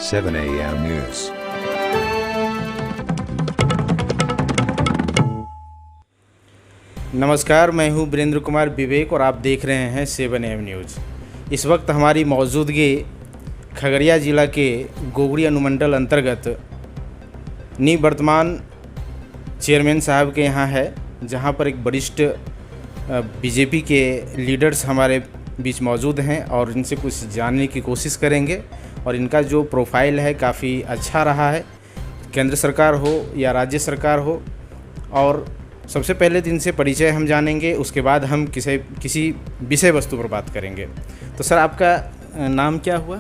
7 a.m. News. नमस्कार, मैं हूं वीरेंद्र कुमार विवेक और आप देख रहे हैं 7 AM न्यूज़। इस वक्त हमारी मौजूदगी खगड़िया ज़िला के गोगड़ी अनुमंडल अंतर्गत निवर्तमान चेयरमैन साहब के यहाँ है, जहाँ पर एक वरिष्ठ बीजेपी के लीडर्स हमारे बीच मौजूद हैं और इनसे कुछ जानने की कोशिश करेंगे। और इनका जो प्रोफाइल है काफ़ी अच्छा रहा है, केंद्र सरकार हो या राज्य सरकार हो। और सबसे पहले तो इनसे परिचय हम जानेंगे, उसके बाद हम किसी विषय वस्तु पर बात करेंगे। तो सर, आपका नाम क्या हुआ?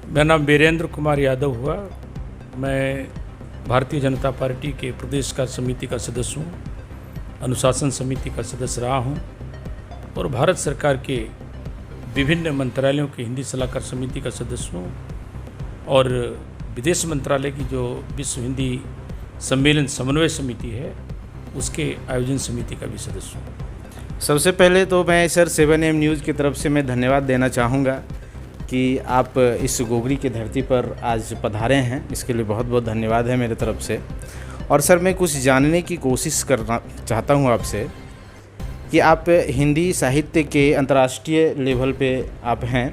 मेरा नाम वीरेंद्र कुमार यादव हुआ। मैं भारतीय जनता पार्टी के प्रदेश का समिति का सदस्य हूँ, अनुशासन समिति का सदस्य रहा हूँ और भारत सरकार के विभिन्न मंत्रालयों के हिंदी सलाहकार समिति का सदस्य हूँ और विदेश मंत्रालय की जो विश्व हिंदी सम्मेलन समन्वय समिति है उसके आयोजन समिति का भी सदस्य हूँ। सबसे पहले तो मैं सर 7 AM न्यूज़ की तरफ से मैं धन्यवाद देना चाहूँगा कि आप इस गोगरी की धरती पर आज पधारे हैं, इसके लिए बहुत बहुत धन्यवाद है मेरे तरफ से। और सर, मैं कुछ जानने की कोशिश करना चाहता हूँ आपसे कि आप हिंदी साहित्य के अंतर्राष्ट्रीय लेवल पे आप हैं,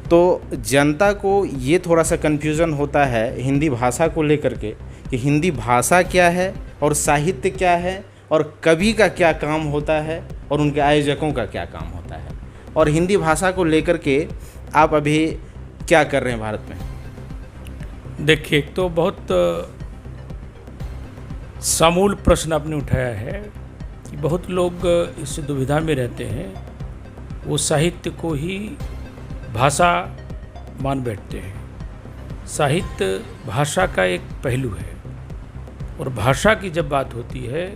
तो जनता को ये थोड़ा सा कन्फ्यूज़न होता है हिंदी भाषा को लेकर के कि हिंदी भाषा क्या है और साहित्य क्या है और कवि का क्या काम होता है और उनके आयोजकों का क्या काम होता है, और हिंदी भाषा को लेकर के आप अभी क्या कर रहे हैं भारत में? देखिए, तो बहुत समूल प्रश्न आपने उठाया है कि बहुत लोग इस दुविधा में रहते हैं, वो साहित्य को ही भाषा मान बैठते हैं। साहित्य भाषा का एक पहलू है और भाषा की जब बात होती है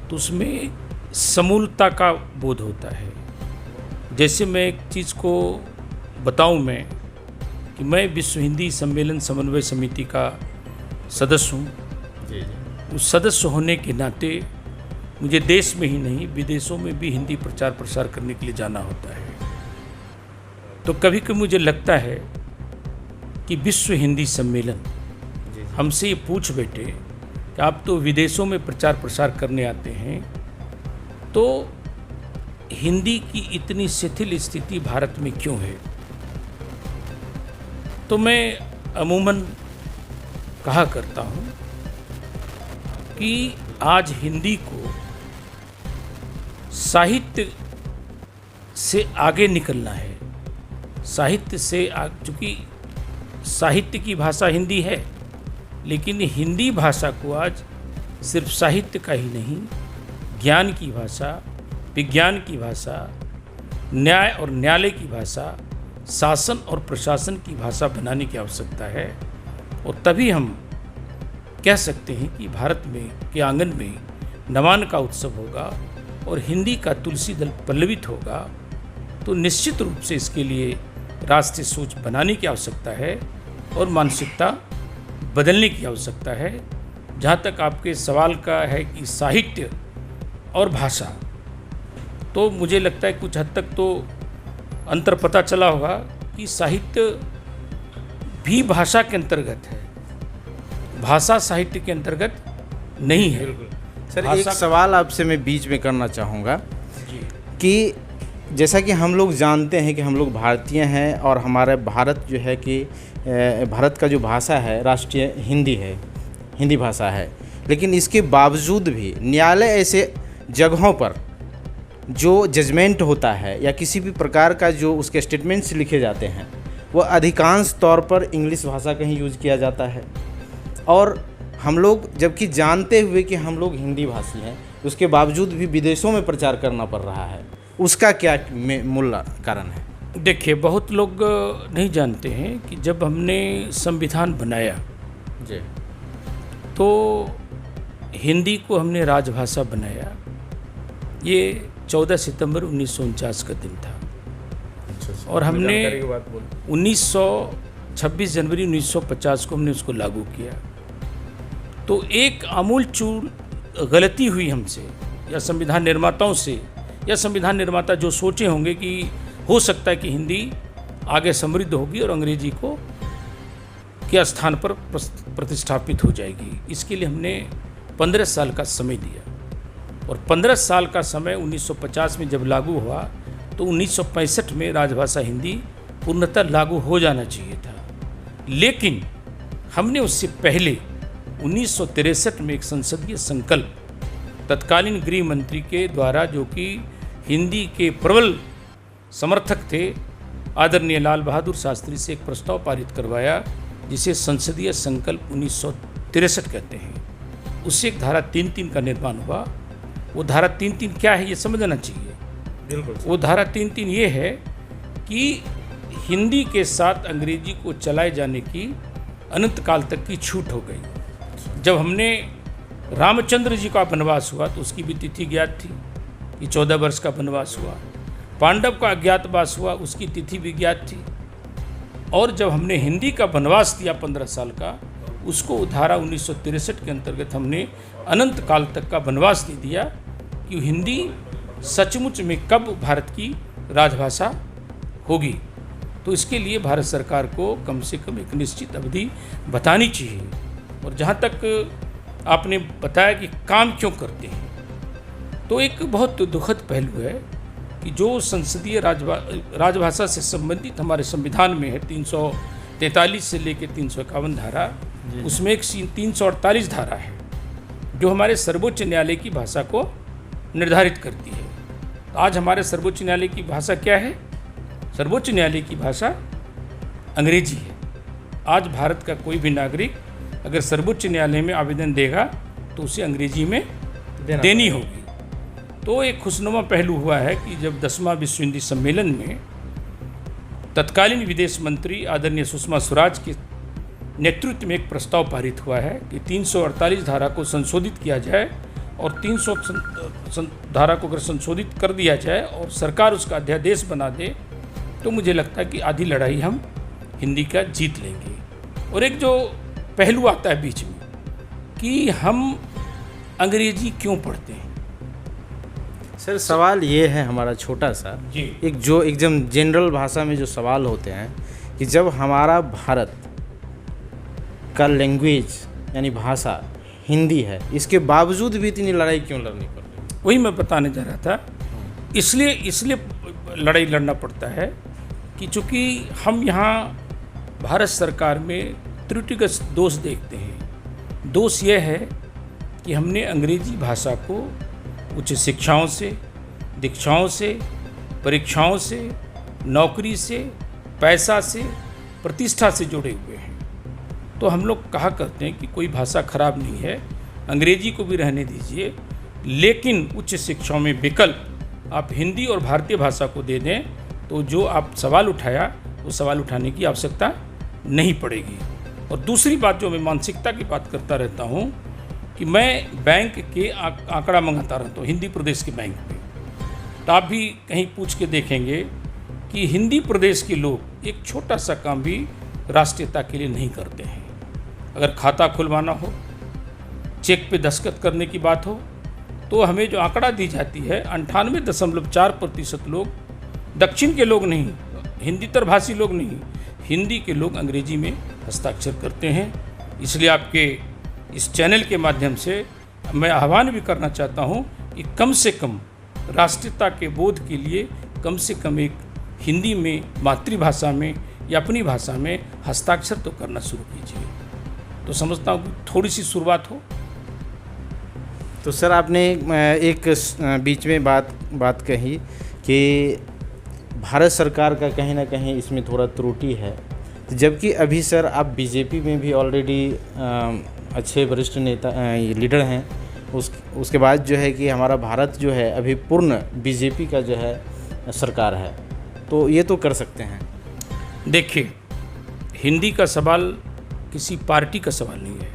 तो उसमें समूलता का बोध होता है। जैसे मैं एक चीज़ को बताऊं मैं कि मैं विश्व हिंदी सम्मेलन समन्वय समिति का सदस्य हूँ। उस सदस्य होने के नाते मुझे देश में ही नहीं विदेशों में भी हिंदी प्रचार प्रसार करने के लिए जाना होता है। तो कभी कभी मुझे लगता है कि विश्व हिंदी सम्मेलन हमसे ये पूछ बैठे कि आप तो विदेशों में प्रचार प्रसार करने आते हैं, तो हिंदी की इतनी शिथिल स्थिति भारत में क्यों है? तो मैं अमूमन कहा करता हूँ कि आज हिंदी को साहित्य से आगे निकलना है। साहित्य से चूँकि साहित्य की भाषा हिंदी है, लेकिन हिंदी भाषा को आज सिर्फ साहित्य का ही नहीं, ज्ञान की भाषा, विज्ञान की भाषा, न्याय और न्यायालय की भाषा, शासन और प्रशासन की भाषा बनाने की आवश्यकता है। और तभी हम कह सकते हैं कि भारत में के आंगन में नवान्न का उत्सव होगा और हिंदी का तुलसी दल पल्लवित होगा। तो निश्चित रूप से इसके लिए राष्ट्रीय सोच बनाने की आवश्यकता है और मानसिकता बदलने की आवश्यकता है। जहाँ तक आपके सवाल का है कि साहित्य और भाषा, तो मुझे लगता है कुछ हद तक तो अंतर पता चला होगा कि साहित्य भी भाषा के अंतर्गत है, भाषा साहित्य के अंतर्गत नहीं है। सर, एक सवाल आपसे मैं बीच में करना चाहूँगा कि जैसा कि हम लोग जानते हैं कि हम लोग भारतीय हैं और हमारा भारत जो है कि भारत का जो भाषा है राष्ट्रीय हिंदी है, हिंदी भाषा है, लेकिन इसके बावजूद भी न्यायालय ऐसे जगहों पर जो जजमेंट होता है या किसी भी प्रकार का जो उसके स्टेटमेंट्स लिखे जाते हैं वो अधिकांश तौर पर इंग्लिश भाषा का ही यूज़ किया जाता है। और हम लोग जबकि जानते हुए कि हम लोग हिंदी भाषी हैं, उसके बावजूद भी विदेशों में प्रचार करना पड़ रहा है, उसका क्या मूल कारण है? देखिए, बहुत लोग नहीं जानते हैं कि जब हमने संविधान बनाया जी, तो हिंदी को हमने राजभाषा बनाया। ये 14 सितंबर 1949 का दिन था और हमने 26 जनवरी 1950 को हमने उसको लागू किया। तो एक आमूलचूल गलती हुई हमसे या संविधान निर्माताओं से, या संविधान निर्माता जो सोचे होंगे कि हो सकता है कि हिंदी आगे समृद्ध होगी और अंग्रेजी को के स्थान पर प्रतिष्ठापित हो जाएगी। इसके लिए हमने 15 साल का समय दिया और 15 साल का समय 1950 में जब लागू हुआ तो 1965 में राजभाषा हिंदी पूर्णतः लागू हो जाना चाहिए था। लेकिन हमने उससे पहले 1963 में एक संसदीय संकल्प तत्कालीन गृह मंत्री के द्वारा, जो कि हिंदी के प्रबल समर्थक थे, आदरणीय लाल बहादुर शास्त्री से एक प्रस्ताव पारित करवाया जिसे संसदीय संकल्प 1963 कहते हैं। उससे एक धारा 3.3 का निर्माण हुआ। वो धारा 3.3 क्या है ये समझना चाहिए। बिल्कुल। वो धारा 3.3 ये है कि हिंदी के साथ अंग्रेजी को चलाए जाने की अनंत काल तक की छूट हो गई। जब हमने रामचंद्र जी का वनवास हुआ तो उसकी भी तिथि ज्ञात थी कि 14 वर्ष का वनवास हुआ। पांडव का अज्ञातवास हुआ, उसकी तिथि भी ज्ञात थी। और जब हमने हिंदी का वनवास दिया 15 साल का, उसको धारा 1963 के अंतर्गत हमने अनंत काल तक का वनवास दे दिया कि हिंदी सचमुच में कब भारत की राजभाषा होगी। तो इसके लिए भारत सरकार को कम से कम एक निश्चित अवधि बतानी चाहिए। और जहाँ तक आपने बताया कि काम क्यों करते हैं, तो एक बहुत दुखद पहलू है कि जो संसदीय राजभाषा से संबंधित हमारे संविधान में है 343 से लेकर 351 धारा, उसमें एक 348 धारा है जो हमारे सर्वोच्च न्यायालय की भाषा को निर्धारित करती है। तो आज हमारे सर्वोच्च न्यायालय की भाषा क्या है? सर्वोच्च न्यायालय की भाषा अंग्रेजी है। आज भारत का कोई भी नागरिक अगर सर्वोच्च न्यायालय में आवेदन देगा तो उसे अंग्रेजी में देनी होगी। तो एक खुशनुमा पहलू हुआ है कि जब 10वां विश्व हिंदी सम्मेलन में तत्कालीन विदेश मंत्री आदरणीय सुषमा स्वराज के नेतृत्व में एक प्रस्ताव पारित हुआ है कि 348 धारा को संशोधित किया जाए और 300 धारा को अगर संशोधित कर दिया जाए और सरकार उसका अध्यादेश बना दे तो मुझे लगता है कि आधी लड़ाई हम हिंदी का जीत लेंगे। और एक जो पहलू आता है बीच में कि हम अंग्रेजी क्यों पढ़ते हैं। सर सवाल ये है हमारा छोटा सा जी, एकदम जनरल भाषा में जो सवाल होते हैं कि जब हमारा भारत का लैंग्वेज यानी भाषा हिंदी है, इसके बावजूद भी इतनी लड़ाई क्यों लड़नी पड़ रही है? वही मैं बताने जा रहा था। इसलिए लड़ाई लड़ना पड़ता है कि चूँकि हम यहाँ भारत सरकार में त्रुटिगत दोष देखते हैं। दोष यह है कि हमने अंग्रेजी भाषा को उच्च शिक्षाओं से, दीक्षाओं से, परीक्षाओं से, नौकरी से, पैसा से, प्रतिष्ठा से जुड़े हुए हैं। तो हम लोग कहा करते हैं कि कोई भाषा खराब नहीं है, अंग्रेजी को भी रहने दीजिए, लेकिन उच्च शिक्षाओं में विकल्प आप हिंदी और भारतीय भाषा को दे दें तो जो आप सवाल उठाया वो सवाल उठाने की आवश्यकता नहीं पड़ेगी। और दूसरी बात जो मैं मानसिकता की बात करता रहता हूँ कि मैं बैंक के आंकड़ा मंगाता रहता हूँ, हिंदी प्रदेश के बैंक पे। तो आप भी कहीं पूछ के देखेंगे कि हिंदी प्रदेश के लोग एक छोटा सा काम भी राष्ट्रीयता के लिए नहीं करते हैं। अगर खाता खुलवाना हो, चेक पे दस्तखत करने की बात हो, तो हमें जो आंकड़ा दी जाती है 98.4% लोग, दक्षिण के लोग नहीं, हिंदीतर भाषी लोग नहीं, हिंदी के लोग अंग्रेजी में हस्ताक्षर करते हैं। इसलिए आपके इस चैनल के माध्यम से मैं आह्वान भी करना चाहता हूं कि कम से कम राष्ट्रीयता के बोध के लिए कम से कम एक हिंदी में, मातृभाषा में या अपनी भाषा में हस्ताक्षर तो करना शुरू कीजिए। तो समझता हूँ थोड़ी सी शुरुआत हो। तो सर आपने एक बीच में बात कही कि भारत सरकार का कहीं ना कहीं इसमें थोड़ा त्रुटि है, जबकि अभी सर आप बीजेपी में भी ऑलरेडी अच्छे वरिष्ठ नेता लीडर हैं। उसके बाद जो है कि हमारा भारत जो है अभी पूर्ण बीजेपी का जो है सरकार है, तो ये तो कर सकते हैं। देखिए, हिंदी का सवाल किसी पार्टी का सवाल नहीं है,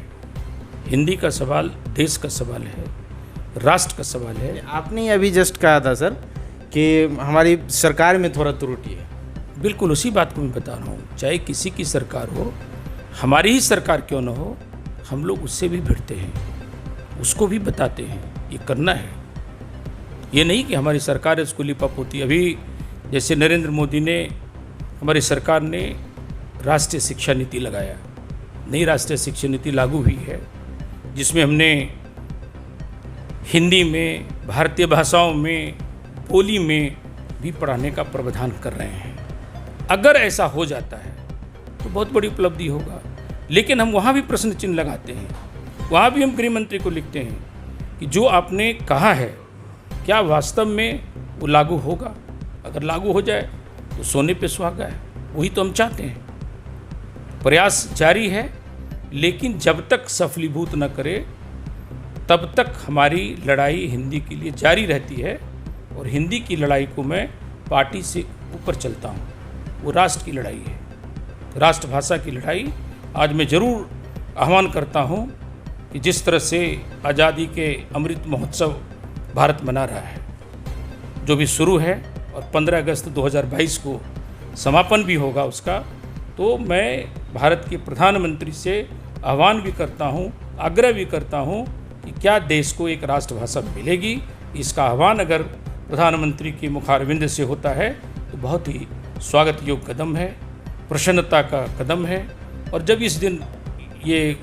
हिंदी का सवाल देश का सवाल है, राष्ट्र का सवाल है। आपने अभी जस्ट कहा था सर कि हमारी सरकार में थोड़ा त्रुटि है। बिल्कुल उसी बात को मैं बता रहा हूँ। चाहे किसी की सरकार हो, हमारी ही सरकार क्यों ना हो, हम लोग उससे भी भिड़ते हैं, उसको भी बताते हैं ये करना है। ये नहीं कि हमारी सरकार है उसको लिपा पोती। अभी जैसे नरेंद्र मोदी ने, हमारी सरकार ने राष्ट्रीय शिक्षा नीति लगाया, नई राष्ट्रीय शिक्षा नीति लागू हुई है, जिसमें हमने हिंदी में, भारतीय भाषाओं में, बोली में भी पढ़ाने का प्रावधान कर रहे हैं। अगर ऐसा हो जाता है तो बहुत बड़ी उपलब्धि होगा, लेकिन हम वहाँ भी प्रश्न चिन्ह लगाते हैं। वहाँ भी हम गृह मंत्री को लिखते हैं कि जो आपने कहा है क्या वास्तव में वो लागू होगा। अगर लागू हो जाए तो सोने पे सुहागा है, वही तो हम चाहते हैं। प्रयास जारी है, लेकिन जब तक सफलीभूत न करे तब तक हमारी लड़ाई हिंदी के लिए जारी रहती है। और हिंदी की लड़ाई को मैं पार्टी से ऊपर चलता हूँ, वो राष्ट्र की लड़ाई है, राष्ट्रभाषा की लड़ाई। आज मैं ज़रूर आह्वान करता हूँ कि जिस तरह से आज़ादी के अमृत महोत्सव भारत मना रहा है, जो भी शुरू है और 15 अगस्त 2022 को समापन भी होगा उसका, तो मैं भारत के प्रधानमंत्री से आह्वान भी करता हूँ, आग्रह भी करता हूँ कि क्या देश को एक राष्ट्रभाषा मिलेगी। इसका आह्वान अगर प्रधानमंत्री के मुखारविंद से होता है तो बहुत ही स्वागत योग्य कदम है, प्रसन्नता का कदम है। और जब इस दिन ये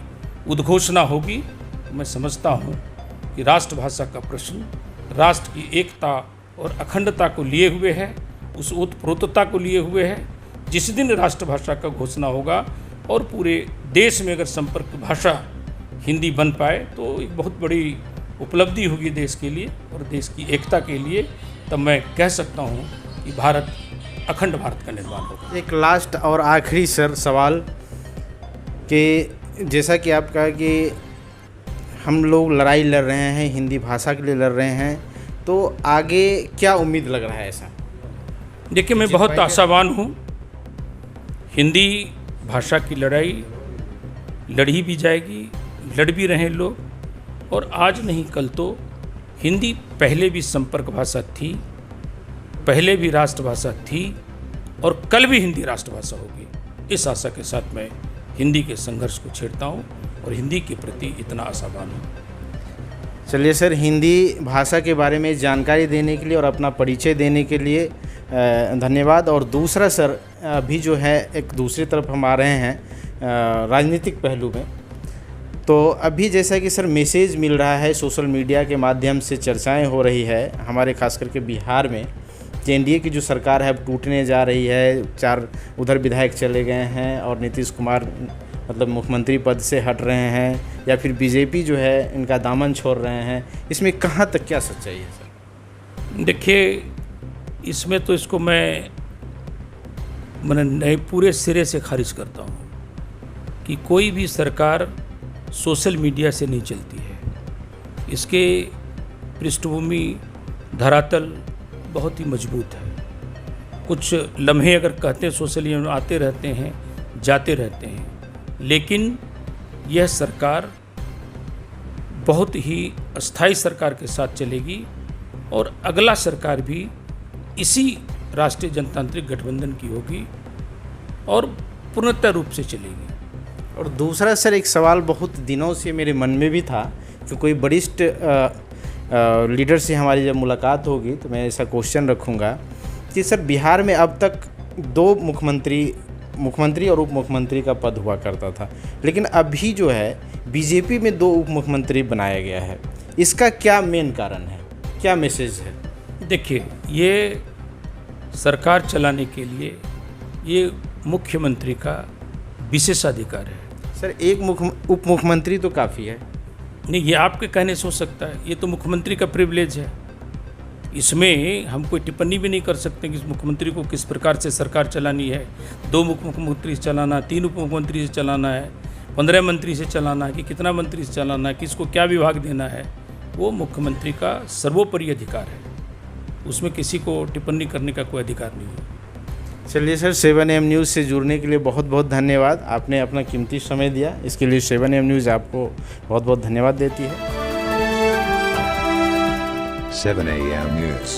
उद्घोषणा होगी तो मैं समझता हूँ कि राष्ट्रभाषा का प्रश्न राष्ट्र की एकता और अखंडता को लिए हुए है, उस ओतप्रोतता को लिए हुए है। जिस दिन राष्ट्रभाषा का घोषणा होगा और पूरे देश में अगर संपर्क भाषा हिंदी बन पाए तो एक बहुत बड़ी उपलब्धि होगी देश के लिए और देश की एकता के लिए। तब मैं कह सकता हूँ कि भारत, अखंड भारत का निर्माण होगा। एक लास्ट और आखिरी सर सवाल कि जैसा कि आप कहा कि हम लोग लड़ाई लड़ रहे हैं, हिंदी भाषा के लिए लड़ रहे हैं, तो आगे क्या उम्मीद लग रहा है ऐसा? देखिए, मैं बहुत आशावान हूँ। हिंदी भाषा की लड़ाई लड़ी भी जाएगी, लड़ भी रहे लोग। और आज नहीं कल तो हिंदी पहले भी संपर्क भाषा थी, पहले भी राष्ट्रभाषा थी और कल भी हिंदी राष्ट्रभाषा होगी। इस आशा के साथ मैं हिंदी के संघर्ष को छेड़ता हूँ और हिंदी के प्रति इतना आशावान हूँ। चलिए सर, हिंदी भाषा के बारे में जानकारी देने के लिए और अपना परिचय देने के लिए धन्यवाद। और दूसरा सर, अभी जो है एक दूसरी तरफ हम आ रहे हैं राजनीतिक पहलू में, तो अभी जैसा कि सर मैसेज मिल रहा है सोशल मीडिया के माध्यम से, चर्चाएं हो रही है हमारे खास करके बिहार में कि एनडीए की जो सरकार है अब टूटने जा रही है। 4 उधर विधायक चले गए हैं और नीतीश कुमार मतलब मुख्यमंत्री पद से हट रहे हैं, या फिर बीजेपी जो है इनका दामन छोड़ रहे हैं। इसमें कहाँ तक क्या सच्चाई है सर? देखिए, इसमें तो इसको मैं पूरे सिरे से खारिज करता हूँ कि कोई भी सरकार सोशल मीडिया से नहीं चलती है। इसके पृष्ठभूमि, धरातल बहुत ही मजबूत है। कुछ लम्हे अगर कहते हैं सोशल मीडिया आते रहते हैं, जाते रहते हैं, लेकिन यह सरकार बहुत ही अस्थायी सरकार के साथ चलेगी और अगला सरकार भी इसी राष्ट्रीय जनतांत्रिक गठबंधन की होगी और पूर्णतः रूप से चलेगी। और दूसरा सर, एक सवाल बहुत दिनों से मेरे मन में भी था कि कोई वरिष्ठ लीडर से हमारी जब मुलाकात होगी तो मैं ऐसा क्वेश्चन रखूँगा कि सर बिहार में अब तक 2 मुख्यमंत्री और उप मुख्यमंत्री का पद हुआ करता था, लेकिन अभी जो है बीजेपी में 2 उप मुख्यमंत्री बनाया गया है। इसका क्या मेन कारण है, क्या मैसेज है? देखिए, ये सरकार चलाने के लिए ये मुख्यमंत्री का विशेषाधिकार है। सर, एक उप मुख्यमंत्री तो काफ़ी है। नहीं, ये आपके कहने से हो सकता है, ये तो मुख्यमंत्री का प्रिविलेज है। इसमें हम कोई टिप्पणी भी नहीं कर सकते कि मुख्यमंत्री को किस प्रकार से सरकार चलानी है। 2 मुख्यमंत्री से चलाना, 3 उप मुख्यमंत्री से चलाना है, 15 मंत्री से चलाना है कि कितना मंत्री से चलाना है, किसको क्या विभाग देना है, वो मुख्यमंत्री का सर्वोपरि अधिकार है। उसमें किसी को टिप्पणी करने का कोई अधिकार नहीं है। चलिए सर, 7am न्यूज़ से जुड़ने के लिए बहुत बहुत धन्यवाद। आपने अपना कीमती समय दिया, इसके लिए 7am न्यूज़ आपको बहुत बहुत धन्यवाद देती है। 7am News